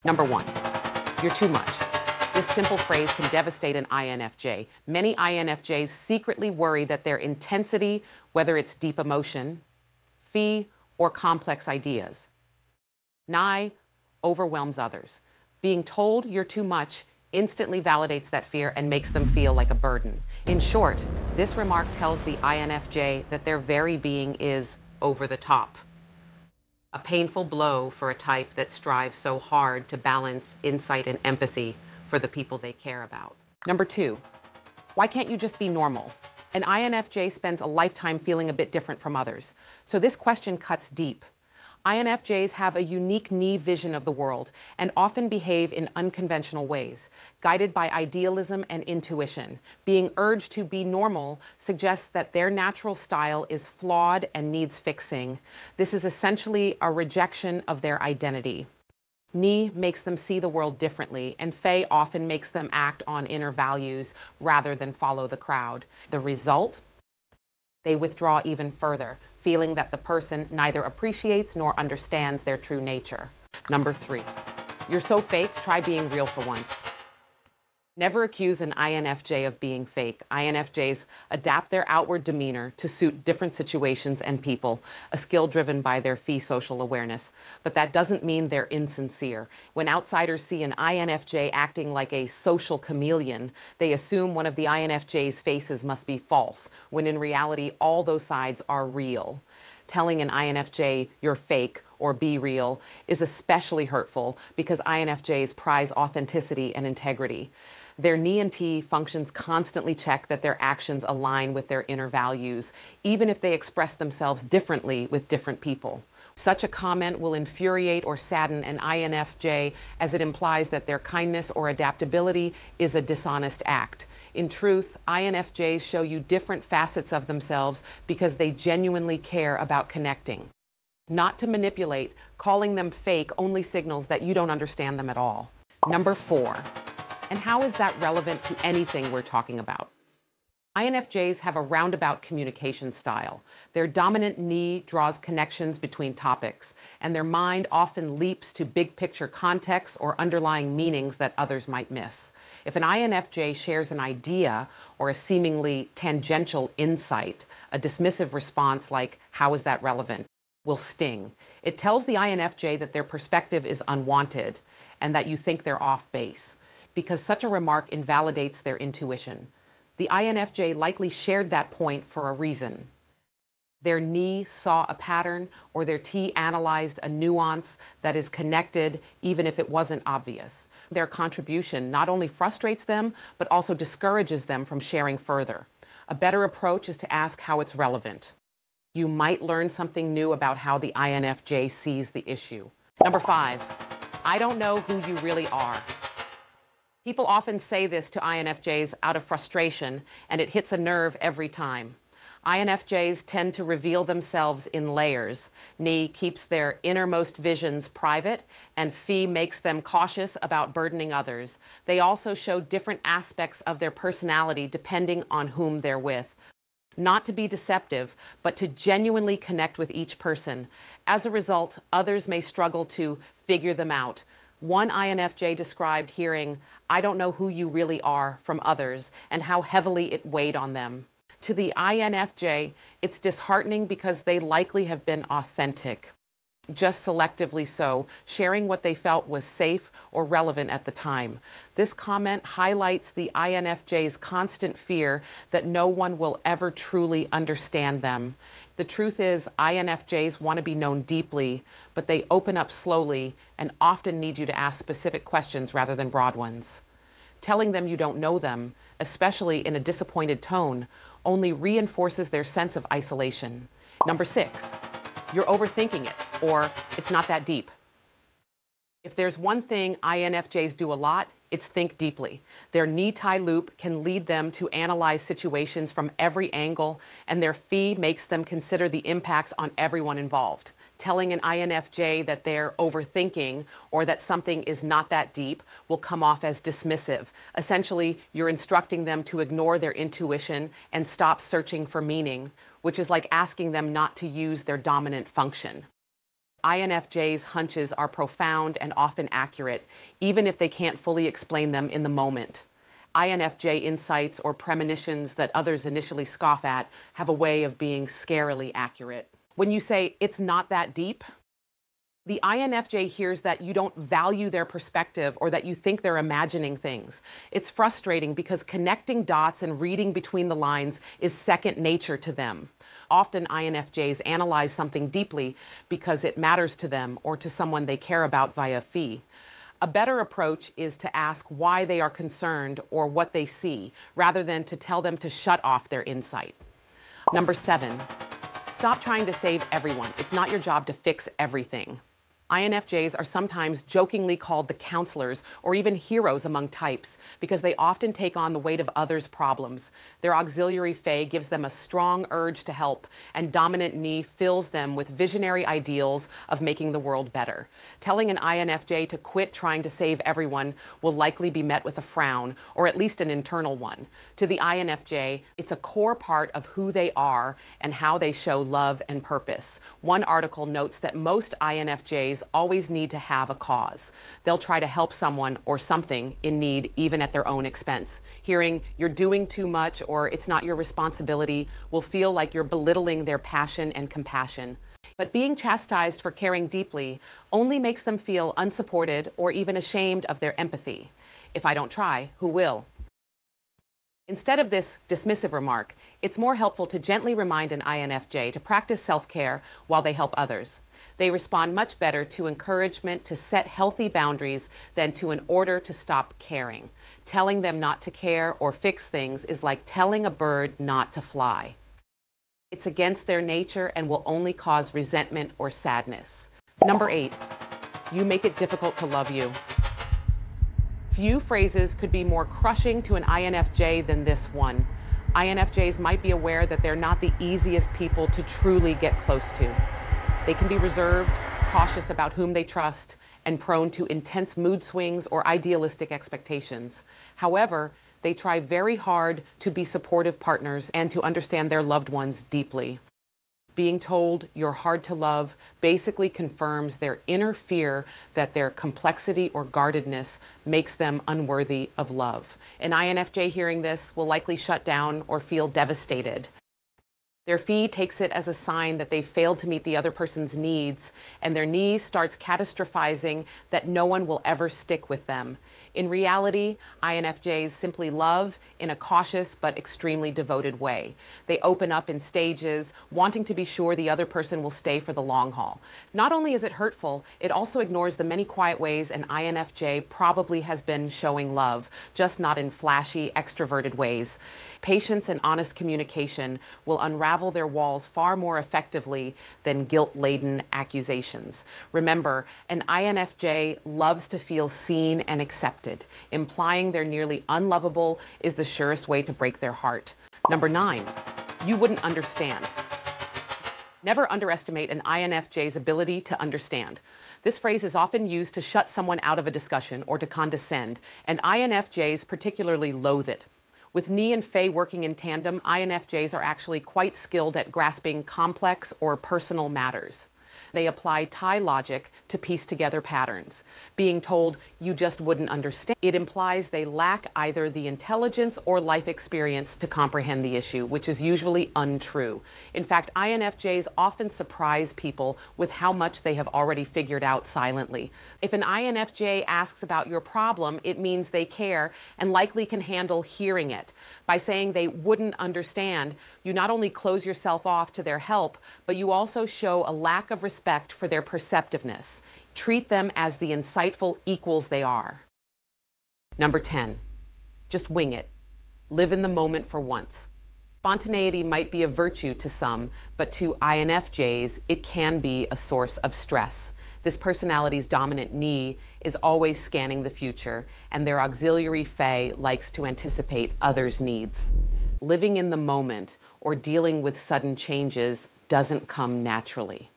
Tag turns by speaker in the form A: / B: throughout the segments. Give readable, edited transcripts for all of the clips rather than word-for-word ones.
A: Number one, you're too much. This simple phrase can devastate an INFJ. Many INFJs secretly worry that their intensity, whether it's deep emotion, fee, or complex ideas, overwhelms others. Being told you're too much instantly validates that fear and makes them feel like a burden. In short, this remark tells the INFJ that their very being is over the top. A painful blow for a type that strives so hard to balance insight and empathy for the people they care about. Number two, why can't you just be normal? An INFJ spends a lifetime feeling a bit different from others. So this question cuts deep. INFJs have a unique vision of the world and often behave in unconventional ways, guided by idealism and intuition. Being urged to be normal suggests that their natural style is flawed and needs fixing. This is essentially a rejection of their identity. Makes them see the world differently, and Fei often makes them act on inner values rather than follow the crowd. The result? They withdraw even further, feeling that the person neither appreciates nor understands their true nature. Number three, you're so fake, try being real for once. Never accuse an INFJ of being fake. INFJs adapt their outward demeanor to suit different situations and people, a skill driven by their fee social awareness. But that doesn't mean they're insincere. When outsiders see an INFJ acting like a social chameleon, they assume one of the INFJ's faces must be false, when in reality, all those sides are real. Telling an INFJ you're fake or be real is especially hurtful because INFJs prize authenticity and integrity. Their and T functions constantly check that their actions align with their inner values, even if they express themselves differently with different people. Such a comment will infuriate or sadden an INFJ as it implies that their kindness or adaptability is a dishonest act. In truth, INFJs show you different facets of themselves because they genuinely care about connecting. Not to manipulate, calling them fake only signals that you don't understand them at all. Number four, and how is that relevant to anything we're talking about? INFJs have a roundabout communication style. Their dominant draws connections between topics, and their mind often leaps to big picture contexts or underlying meanings that others might miss. If an INFJ shares an idea or a seemingly tangential insight, a dismissive response like, "How is that relevant?" will sting. It tells the INFJ that their perspective is unwanted and that you think they're off base, because such a remark invalidates their intuition. The INFJ likely shared that point for a reason. Their saw a pattern, or their T analyzed a nuance that is connected even if it wasn't obvious. Their contribution not only frustrates them, but also discourages them from sharing further. A better approach is to ask how it's relevant. You might learn something new about how the INFJ sees the issue. Number five, I don't know who you really are. People often say this to INFJs out of frustration, and it hits a nerve every time. INFJs tend to reveal themselves in layers. Keeps their innermost visions private, and Fee makes them cautious about burdening others. They also show different aspects of their personality depending on whom they're with. Not to be deceptive, but to genuinely connect with each person. As a result, others may struggle to figure them out. One INFJ described hearing, "I don't know who you really are," from others, and how heavily it weighed on them. To the INFJ, it's disheartening because they likely have been authentic, just selectively so, sharing what they felt was safe or relevant at the time. This comment highlights the INFJ's constant fear that no one will ever truly understand them. The truth is, INFJs want to be known deeply, but they open up slowly and often need you to ask specific questions rather than broad ones. Telling them you don't know them, especially in a disappointed tone, only reinforces their sense of isolation. Number six, you're overthinking it, or it's not that deep. If there's one thing INFJs do a lot, it's think deeply. Their tie loop can lead them to analyze situations from every angle, and their fee makes them consider the impacts on everyone involved. Telling an INFJ that they're overthinking or that something is not that deep will come off as dismissive. Essentially, you're instructing them to ignore their intuition and stop searching for meaning, which is like asking them not to use their dominant function. INFJ's hunches are profound and often accurate, even if they can't fully explain them in the moment. INFJ insights or premonitions that others initially scoff at have a way of being scarily accurate. When you say, "it's not that deep," the INFJ hears that you don't value their perspective or that you think they're imagining things. It's frustrating because connecting dots and reading between the lines is second nature to them. Often INFJs analyze something deeply because it matters to them or to someone they care about via fee. A better approach is to ask why they are concerned or what they see, rather than to tell them to shut off their insight. Number 7, stop trying to save everyone. It's not your job to fix everything. INFJs are sometimes jokingly called the counselors or even heroes among types because they often take on the weight of others' problems. Their auxiliary Fae gives them a strong urge to help, and dominant Ni fills them with visionary ideals of making the world better. Telling an INFJ to quit trying to save everyone will likely be met with a frown, or at least an internal one. To the INFJ, it's a core part of who they are and how they show love and purpose. One article notes that most INFJs always need to have a cause. They'll try to help someone or something in need, even at their own expense. Hearing "you're doing too much" or "it's not your responsibility" will feel like you're belittling their passion and compassion. But being chastised for caring deeply only makes them feel unsupported or even ashamed of their empathy. "If I don't try, who will?" Instead of this dismissive remark, it's more helpful to gently remind an INFJ to practice self-care while they help others. They respond much better to encouragement to set healthy boundaries than to an order to stop caring. Telling them not to care or fix things is like telling a bird not to fly. It's against their nature and will only cause resentment or sadness. Number 8, you make it difficult to love you. Few phrases could be more crushing to an INFJ than this one. INFJs might be aware that they're not the easiest people to truly get close to. They can be reserved, cautious about whom they trust, and prone to intense mood swings or idealistic expectations. However, they try very hard to be supportive partners and to understand their loved ones deeply. Being told you're hard to love basically confirms their inner fear that their complexity or guardedness makes them unworthy of love. An INFJ hearing this will likely shut down or feel devastated. Their Phi takes it as a sign that they failed to meet the other person's needs, and their Ni starts catastrophizing that no one will ever stick with them. In reality, INFJs simply love in a cautious but extremely devoted way. They open up in stages, wanting to be sure the other person will stay for the long haul. Not only is it hurtful, it also ignores the many quiet ways an INFJ probably has been showing love, just not in flashy, extroverted ways. Patience and honest communication will unravel their walls far more effectively than guilt-laden accusations. Remember, an INFJ loves to feel seen and accepted. Implying they're nearly unlovable is the surest way to break their heart. Number 9, you wouldn't understand. Never underestimate an INFJ's ability to understand. This phrase is often used to shut someone out of a discussion or to condescend, and INFJs particularly loathe it. With Ni and Fei working in tandem, INFJs are actually quite skilled at grasping complex or personal matters. They apply tie logic to piece together patterns. Being told you just wouldn't understand, it implies they lack either the intelligence or life experience to comprehend the issue, which is usually untrue. In fact, INFJs often surprise people with how much they have already figured out silently. If an INFJ asks about your problem, it means they care and likely can handle hearing it. By saying they wouldn't understand, you not only close yourself off to their help, but you also show a lack of respect for their perceptiveness. Treat them as the insightful equals they are. Number 10, just wing it. Live in the moment for once. Spontaneity might be a virtue to some, but to INFJs, it can be a source of stress. This personality's dominant Ni is always scanning the future, and their auxiliary Fei likes to anticipate others' needs. Living in the moment or dealing with sudden changes doesn't come naturally.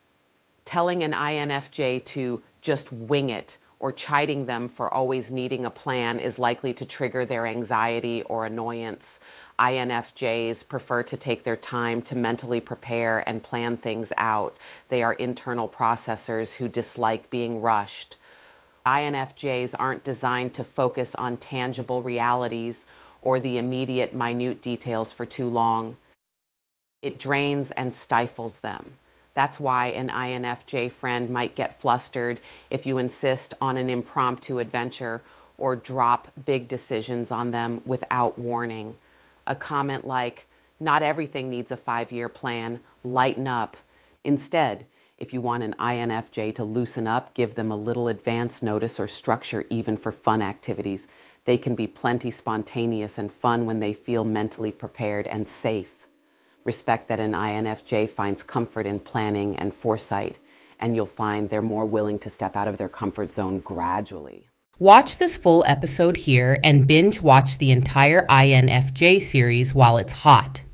A: Telling an INFJ to just wing it or chiding them for always needing a plan is likely to trigger their anxiety or annoyance. INFJs prefer to take their time to mentally prepare and plan things out. They are internal processors who dislike being rushed. INFJs aren't designed to focus on tangible realities or the immediate, minute details for too long. It drains and stifles them. That's why an INFJ friend might get flustered if you insist on an impromptu adventure or drop big decisions on them without warning. A comment like, "Not everything needs a 5-year plan, lighten up." Instead, if you want an INFJ to loosen up, give them a little advance notice or structure even for fun activities. They can be plenty spontaneous and fun when they feel mentally prepared and safe. Respect that an INFJ finds comfort in planning and foresight, and you'll find they're more willing to step out of their comfort zone gradually.
B: Watch this full episode here and binge watch the entire INFJ series while it's hot.